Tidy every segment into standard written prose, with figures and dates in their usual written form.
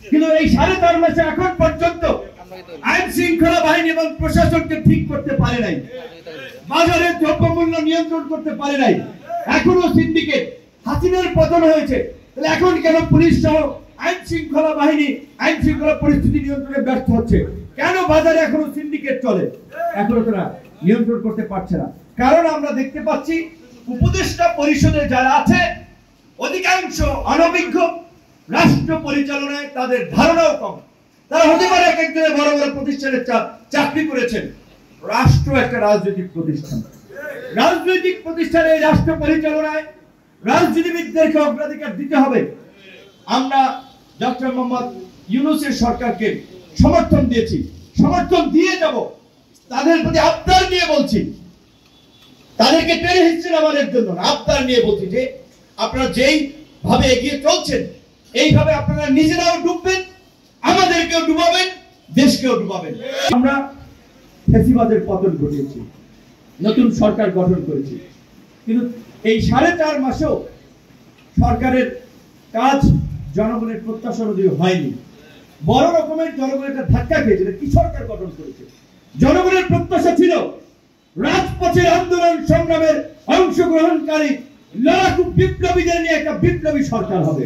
কিন্তু এই 4.5 মাসে এখন পর্যন্ত আইন শৃঙ্খলা বাহিনী এবং প্রশাসনকে ঠিক করতে পারে নাই, বাজারের দ্রব্যমূল্য নিয়ন্ত্রণ করতে পারে নাই। এখনো সিন্ডিকেট, হাসিনার পতন হয়েছে, তাহলে এখন কেন পুলিশ সহ আইন শৃঙ্খলা বাহিনী আইন শৃঙ্খলা পরিস্থিতি নিয়ন্ত্রণে ব্যর্থ হচ্ছে? কেন বাজারে এখনো সিন্ডিকেট চলে? এখনো তারা নিয়ন্ত্রণ করতে পারছে না। কারণ আমরা দেখতে পাচ্ছি উপদেষ্টা পরিষদে যারা আছে অধিকাংশ অনভিজ্ঞ, রাষ্ট্র পরিচালনায় তাদের ধারণাও কম। তারা হতে পারে এক একজনের বড় বড় প্রতিষ্ঠানে চাকরি করেছেন। রাষ্ট্র একটা রাজনৈতিক প্রতিষ্ঠান, রাজনৈতিক প্রতিষ্ঠানে রাষ্ট্র পরিচালনায় রাজনীতিবিদদেরকে অগ্রাধিকার দিতে হবে। আমরা ডক্টর মোহাম্মদ ইউনূসের সরকারকে সমর্থন দিয়েছি, সমর্থন দিয়ে যাব। তাদের প্রতি আবদার নিয়ে বলছি, তাদেরকে টেনে হিচ্ছেন আমাদের জন্য, আবদার নিয়ে বলছি যে আপনারা যেই ভাবে এগিয়ে চলছেন এইভাবে আপনারা নিজেরাও ডুববেন, আমাদেরকেও ডুবাবেন, দেশকেও ডুবাবেন। আমরা ফ্যাসিবাদের পতন ঘটিয়েছি, নতুন সরকার গঠন করেছি, কিন্তু এই 4.5 মাসেও সরকারের কাজ জনগণের প্রত্যাশা অনুযায়ী হয়নি। বড় রকমের জনগণের একটা ধাক্কা খেয়েছে। কি সরকার গঠন করেছে? জনগণের প্রত্যাশা ছিল রাজপথের আন্দোলন সংগ্রামের অংশগ্রহণকারী লড়াকু বিপ্লবীদের নিয়ে একটা বিপ্লবী সরকার হবে,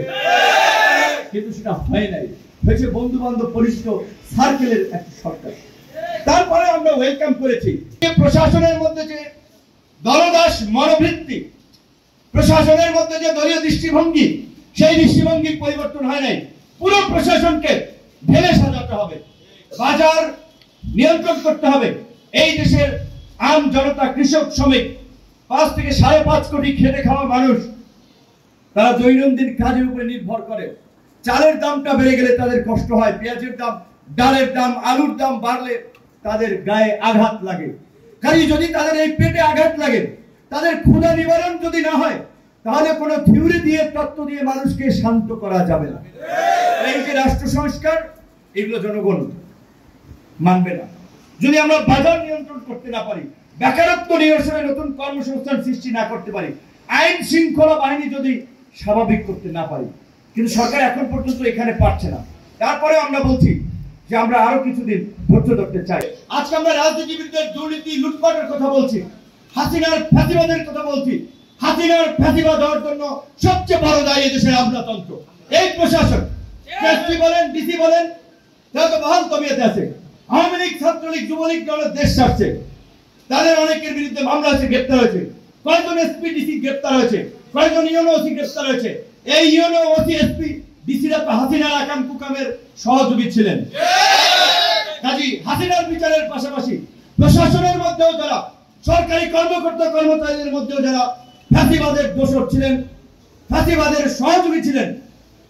কিন্তু সেটা হয় নাই। হয়েছে বন্ধু বান্ধব পরিচিত সার্কেলের একটা সরকার। তারপরে আমরা ওয়েলকাম করেছি প্রশাসনের মধ্যে যে দলদাস মনোবৃত্তি, প্রশাসনের মধ্যে যে দলীয় দৃষ্টিভঙ্গি, সেই দৃষ্টিভঙ্গির পরিবর্তন হয় নাই। পুরো প্রশাসনকে ঢেলে সাজাতে হবে, বাজার নিয়ন্ত্রণ করতে হবে। এই দেশের আম জনতা, কৃষক, শ্রমিক, 5 থেকে 5.5 কোটি খেটে খাওয়া মানুষ, তারা দৈনন্দিন কাজের উপরে নির্ভর করে। চালের দামটা বেড়ে গেলে তাদের কষ্ট হয়, পেঁয়াজের দাম, ডালের দাম, আলুর দাম বাড়লে তাদের গায়ে আঘাত লাগে। কাজে যদি তাদের এই পেটে আঘাত লাগে, তাদের ক্ষুধা নিবারণ যদি না হয়, তাহলে কোনো থিওরি দিয়ে, তত্ত্ব দিয়ে মানুষকে শান্ত করা যাবে না। এই যে রাষ্ট্র সংস্কার, এগুলো জনগণ মানবে না যদি আমরা বাজার নিয়ন্ত্রণ করতে না পারি, বেকারত্ব নিরসনে নতুন কর্মসংস্থান সৃষ্টি না করতে পারি, আইন শৃঙ্খলা বাহিনী যদি স্বাভাবিক করতে না পারি। কিন্তু সরকার এখন পর্যন্ত এখানে পারছে না। তারপরে আমরা বলছি যে আমরা আরো কিছুদিন ধৈর্য ধরতে চাই। আজকে আমরা রাজনীতিবিদদের দুর্নীতি, লুটপাটের কথা বলছি, হাসিনার ফ্যাসিবাদের কথা বলছি। হাসিনার ফ্যাসিবাদ হওয়ার জন্য সবচেয়ে বড় দায়ী দেশের আমলাতন্ত্র, এই প্রশাসন। এসপি বলেন, ডিসি বলেন, তারা তো বহাল তবিয়তে আছে। আওয়ামী লীগ, ছাত্রলীগ, যুবলীগ দলের দেশ ছাড়ছে, তাদের অনেকের বিরুদ্ধে মামলা আছে, গ্রেপ্তার হয়েছে। কয়েকজন এসপি ডিসি গ্রেপ্তার হয়েছে, কয়েকজন ইউনো ওসি গ্রেপ্তার হয়েছে। এই ইউনো ওসি, এসপি ডিসিরা তো হাসিনার আকাম কুকামের সহযোগী ছিলেন। কাজী হাসিনার বিচারের পাশাপাশি প্রশাসনের মধ্যেও যারা, সরকারি কর্মকর্তা কর্মচারীদের মধ্যেও যারা ফ্যাসিবাদের দোষর ছিলেন, ফ্যাসিবাদের সহযোগী ছিলেন,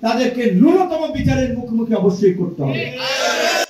তাদেরকে ন্যূনতম বিচারের মুখোমুখি অবশ্যই করতে হবে।